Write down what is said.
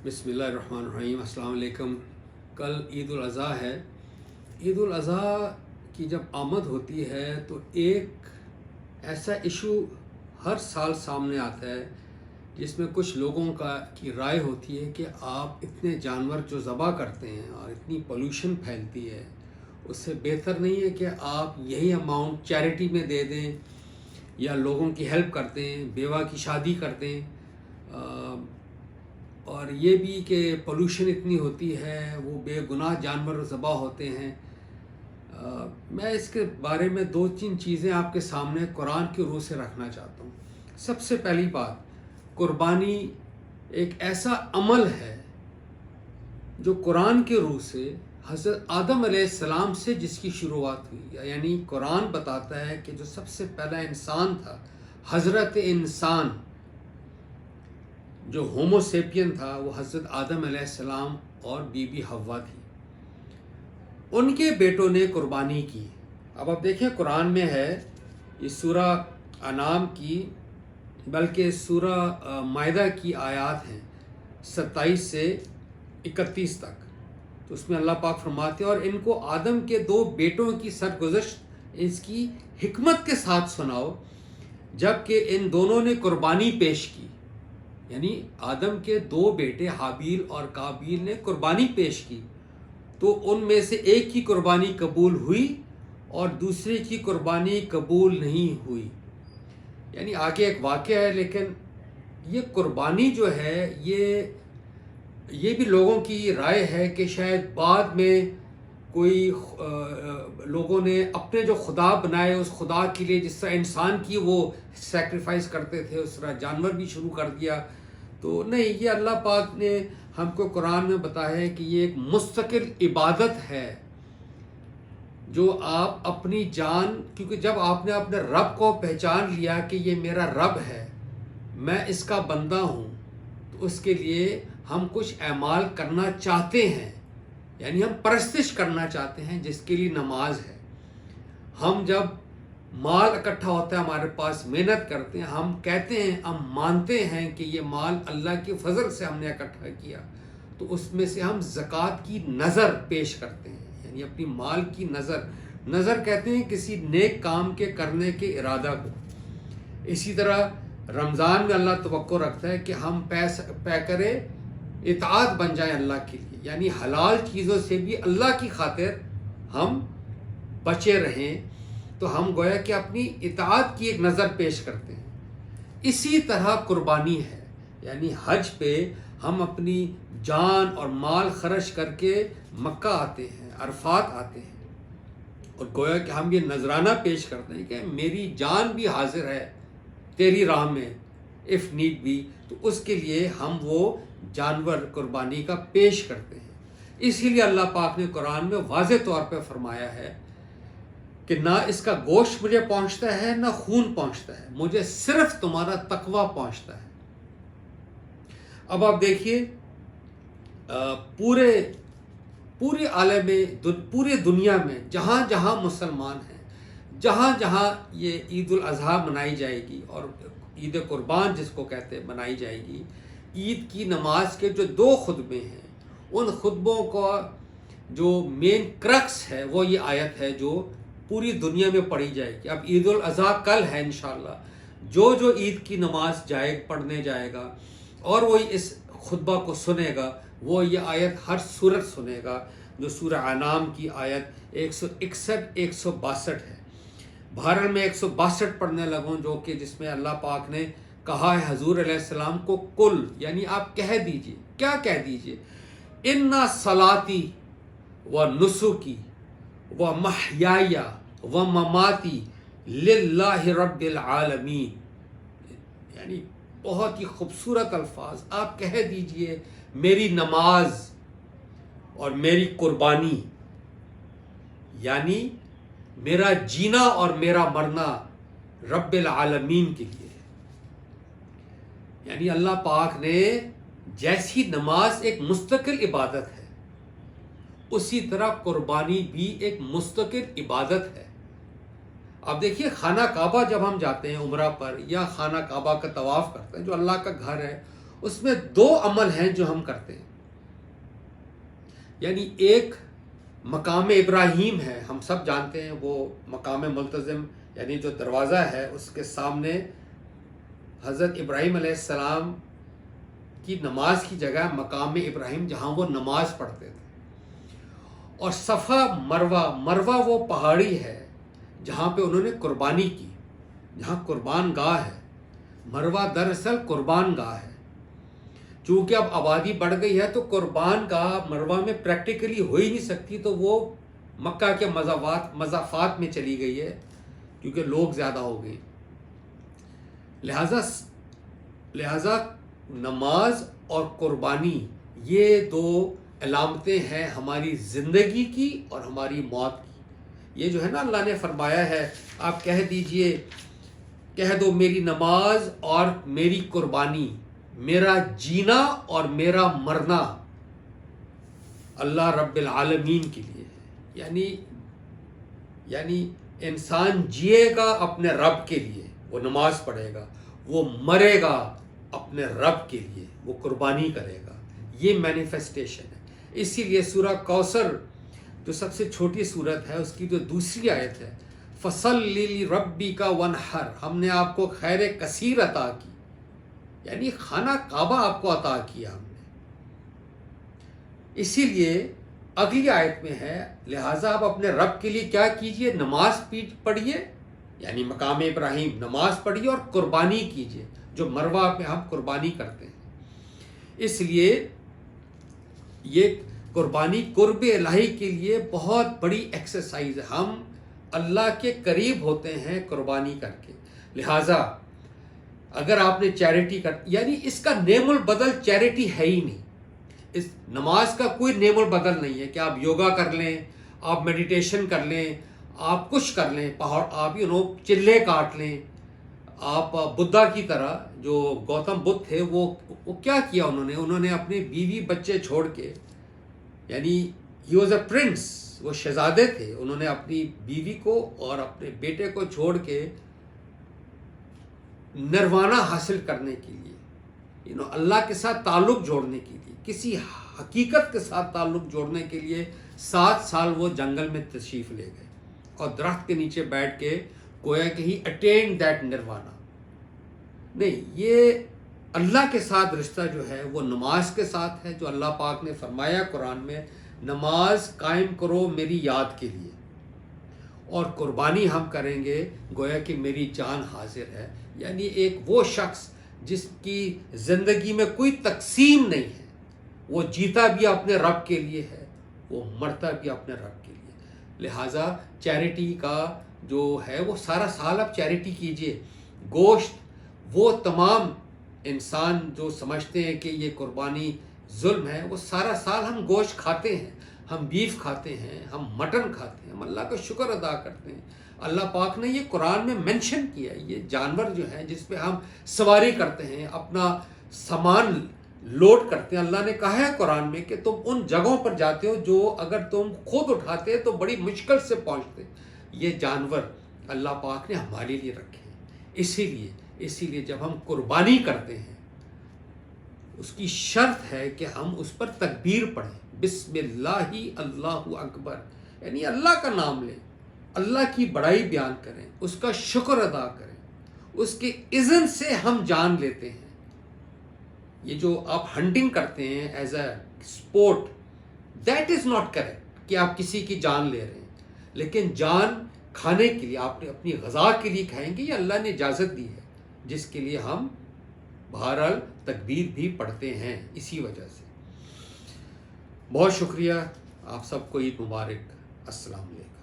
بسم اللہ الرحمن الرحیم۔ السلام علیکم۔ کل عید الاضحیٰ ہے۔ عید الاضحیٰ کی جب آمد ہوتی ہے تو ایک ایسا ایشو ہر سال سامنے آتا ہے جس میں کچھ لوگوں کی رائے ہوتی ہے کہ آپ اتنے جانور جو ذبح کرتے ہیں اور اتنی پولوشن پھیلتی ہے، اس سے بہتر نہیں ہے کہ آپ یہی اماؤنٹ چیریٹی میں دے دیں یا لوگوں کی ہیلپ کر دیں، بیوہ کی شادی کر دیں۔ اور یہ بھی کہ پولوشن اتنی ہوتی ہے، وہ بے گناہ جانور ذبح ہوتے ہیں۔ میں اس کے بارے میں 2-3 چیزیں آپ کے سامنے قرآن کی روح سے رکھنا چاہتا ہوں۔ سب سے پہلی بات، قربانی ایک ایسا عمل ہے جو قرآن کی روح سے حضرت آدم علیہ السلام سے جس کی شروعات ہوئی، یعنی قرآن بتاتا ہے کہ جو سب سے پہلا انسان تھا، حضرت انسان جو ہومو سیپین تھا، وہ حضرت آدم علیہ السلام اور بی بی حوا تھی۔ ان کے بیٹوں نے قربانی کی۔ اب آپ دیکھیں قرآن میں ہے، یہ سورہ انعام کی بلکہ سورہ مائدہ کی آیات ہیں 27 سے 31 تک۔ تو اس میں اللہ پاک فرماتے ہیں، اور ان کو آدم کے 2 بیٹوں کی سرگزشت اس کی حکمت کے ساتھ سناؤ، جبکہ ان دونوں نے قربانی پیش کی۔ یعنی آدم کے 2 بیٹے حابیل اور قابیل نے قربانی پیش کی، تو ان میں سے ایک کی قربانی قبول ہوئی اور دوسرے کی قربانی قبول نہیں ہوئی۔ یعنی آگے ایک واقعہ ہے، لیکن یہ قربانی جو ہے یہ بھی لوگوں کی رائے ہے کہ شاید بعد میں کوئی لوگوں نے اپنے جو خدا بنائے اس خدا کے لیے، جس طرح انسان کی وہ سیکریفائس کرتے تھے، اس طرح جانور بھی شروع کر دیا۔ تو نہیں، یہ اللہ پاک نے ہم کو قرآن میں بتایا ہے کہ یہ ایک مستقل عبادت ہے جو آپ اپنی جان، کیونکہ جب آپ نے اپنے رب کو پہچان لیا کہ یہ میرا رب ہے، میں اس کا بندہ ہوں، تو اس کے لیے ہم کچھ اعمال کرنا چاہتے ہیں، یعنی ہم پرستش کرنا چاہتے ہیں، جس کے لیے نماز ہے۔ ہم جب مال اکٹھا ہوتا ہے ہمارے پاس، محنت کرتے ہیں، ہم کہتے ہیں، ہم مانتے ہیں کہ یہ مال اللہ کے فضل سے ہم نے اکٹھا کیا، تو اس میں سے ہم زکوٰۃ کی نظر پیش کرتے ہیں، یعنی اپنی مال کی نظر کہتے ہیں کسی نیک کام کے کرنے کے ارادہ کو۔ اسی طرح رمضان میں اللہ توقع رکھتا ہے کہ ہم پے کرے اطاعت بن جائیں اللہ کے لیے، یعنی حلال چیزوں سے بھی اللہ کی خاطر ہم بچے رہیں، تو ہم گویا کہ اپنی اطاعت کی ایک نظر پیش کرتے ہیں۔ اسی طرح قربانی ہے، یعنی حج پہ ہم اپنی جان اور مال خرچ کر کے مکہ آتے ہیں، عرفات آتے ہیں، اور گویا کہ ہم یہ نذرانہ پیش کرتے ہیں کہ میری جان بھی حاضر ہے تیری راہ میں اف نیڈ بھی، تو اس کے لیے ہم وہ جانور قربانی کا پیش کرتے ہیں۔ اسی لیے اللہ پاک نے قرآن میں واضح طور پہ فرمایا ہے کہ نہ اس کا گوشت مجھے پہنچتا ہے، نہ خون پہنچتا ہے، مجھے صرف تمہارا تقوی پہنچتا ہے۔ اب آپ دیکھیے، پورے عالم میں، پورے دنیا میں جہاں جہاں مسلمان ہیں، جہاں جہاں یہ عید الاضحیٰ منائی جائے گی، اور عید قربان جس کو کہتے ہیں منائی جائے گی، عید کی نماز کے جو 2 خطبے ہیں، ان خطبوں کا جو مین کرکس ہے وہ یہ آیت ہے جو پوری دنیا میں پڑھی جائے گی۔ اب عید الاضحیٰ کل ہے انشاءاللہ، جو عید کی نماز پڑھنے جائے گا اور وہ اس خطبہ کو سنے گا، وہ یہ آیت ہر سورت سنے گا، جو سورہ انعام کی آیت 161-162 ہے۔ بہرحال میں 162 پڑھنے لگوں، جو کہ جس میں اللہ پاک نے کہا ہے حضور علیہ السلام کو، کل یعنی آپ کہہ دیجئے، کیا کہہ دیجئے، اِنَّ صَلَاتِي وَنُسُكِي وَمَحْيَايَ وَمَمَاتِي لِلَّهِ رَبِّ الْعَالَمِينَ، یعنی بہت ہی خوبصورت الفاظ، آپ کہہ دیجئے میری نماز اور میری قربانی، یعنی میرا جینا اور میرا مرنا رب العالمین کے لیے ہے۔ یعنی اللہ پاک نے جیسی نماز ایک مستقل عبادت ہے، اسی طرح قربانی بھی ایک مستقل عبادت ہے۔ اب دیکھیے، خانہ کعبہ جب ہم جاتے ہیں عمرہ پر یا خانہ کعبہ کا طواف کرتے ہیں جو اللہ کا گھر ہے، اس میں 2 عمل ہیں جو ہم کرتے ہیں. یعنی ایک مقام ابراہیم ہے، ہم سب جانتے ہیں وہ مقام ملتزم یعنی جو دروازہ ہے اس کے سامنے حضرت ابراہیم علیہ السلام کی نماز کی جگہ مقام ابراہیم جہاں وہ نماز پڑھتے تھے. اور صفا مروہ وہ پہاڑی ہے جہاں پہ انہوں نے قربانی کی، جہاں قربان گاہ ہے. مروہ دراصل قربان گاہ ہے. چونکہ اب آبادی بڑھ گئی ہے تو قربان گاہ مروہ میں پریکٹیکلی ہو ہی نہیں سکتی، تو وہ مکہ کے مضافات میں چلی گئی ہے کیونکہ لوگ زیادہ ہو گئے. لہذا نماز اور قربانی یہ 2 علامتیں ہیں ہماری زندگی کی اور ہماری موت کی. یہ جو ہے نا اللہ نے فرمایا ہے، آپ کہہ دو میری نماز اور میری قربانی، میرا جینا اور میرا مرنا اللہ رب العالمین کے لیے ہے. یعنی انسان جیے گا اپنے رب کے لیے، وہ نماز پڑھے گا، وہ مرے گا اپنے رب کے لیے، وہ قربانی کرے گا. یہ مینیفیسٹیشن ہے. اسی لیے سورہ کوثر جو سب سے چھوٹی سورت ہے اس کی جو دوسری آیت ہے، فَصَلِّ لِرَبِّكَ وَانْحَرْ، ہم نے آپ کو خیر کثیر عطا کی، یعنی خانہ کعبہ آپ کو عطا کیا ہم نے. اسی لیے اگلی آیت میں ہے لہٰذا آپ اپنے رب کے لیے کیا کیجئے، نماز پڑھیے، یعنی مقام ابراہیم نماز پڑھیے اور قربانی کیجئے جو مروہ پہ ہم قربانی کرتے ہیں. اس لیے یہ قربانی قرب الہی کے لیے بہت بڑی ایکسرسائز ہے. ہم اللہ کے قریب ہوتے ہیں قربانی کر کے. لہٰذا اگر آپ نے چیریٹی یعنی اس کا نعم البدل چیریٹی ہے ہی نہیں. اس نماز کا کوئی نعم البدل نہیں ہے کہ آپ یوگا کر لیں، آپ میڈیٹیشن کر لیں، آپ کچھ کر لیں، آپ چلے کاٹ لیں. آپ بدھا کی طرح جو گوتم بدھ تھے وہ کیا کیا انہوں نے اپنے بیوی بچے چھوڑ کے، یعنی ہی واز اے پرنس، وہ شہزادے تھے، انہوں نے اپنی بیوی کو اور اپنے بیٹے کو چھوڑ کے نروانہ حاصل کرنے کے لیے، اللہ کے ساتھ تعلق جوڑنے کے لیے، کسی حقیقت کے ساتھ تعلق جوڑنے کے لیے 7 سال وہ جنگل میں تشریف لے گئے اور درخت کے نیچے بیٹھ کے گویا کہ ہی اٹینڈ دیٹ نروانہ. نہیں، یہ اللہ کے ساتھ رشتہ جو ہے وہ نماز کے ساتھ ہے، جو اللہ پاک نے فرمایا قرآن میں، نماز قائم کرو میری یاد کے لیے، اور قربانی ہم کریں گے گویا کہ میری جان حاضر ہے. یعنی ایک وہ شخص جس کی زندگی میں کوئی تقسیم نہیں ہے، وہ جیتا بھی اپنے رب کے لیے ہے، وہ مرتا بھی اپنے رب کے لیے. لہٰذا چیریٹی کا جو ہے وہ سارا سال آپ چیریٹی کیجئے. گوشت، وہ تمام انسان جو سمجھتے ہیں کہ یہ قربانی ظلم ہے، وہ سارا سال ہم گوشت کھاتے ہیں، ہم بیف کھاتے ہیں، ہم مٹن کھاتے ہیں، ہم اللہ کا شکر ادا کرتے ہیں. اللہ پاک نے یہ قرآن میں منشن کیا ہے. یہ جانور جو ہیں جس پہ ہم سواری کرتے ہیں، اپنا سامان لوڈ کرتے ہیں، اللہ نے کہا ہے قرآن میں کہ تم ان جگہوں پر جاتے ہو جو اگر تم خود اٹھاتے تو بڑی مشکل سے پہنچتے. یہ جانور اللہ پاک نے ہمارے لیے رکھے ہیں. اسی لیے جب ہم قربانی کرتے ہیں اس کی شرط ہے کہ ہم اس پر تکبیر پڑھیں، بسم اللہ اللہ اکبر، یعنی اللہ کا نام لیں، اللہ کی بڑائی بیان کریں، اس کا شکر ادا کریں، اس کے اذن سے ہم جان لیتے ہیں. یہ جو آپ ہنٹنگ کرتے ہیں as a sport, that is not correct کہ آپ کسی کی جان لے رہے ہیں. لیکن جان کھانے کے لیے، آپ نے اپنی غذا کے لیے کھائیں گے، یہ اللہ نے اجازت دی ہے، جس کے لیے ہم بہرحال تکبیر بھی پڑھتے ہیں. اسی وجہ سے بہت شکریہ. آپ سب کو عید مبارک. السلام علیکم.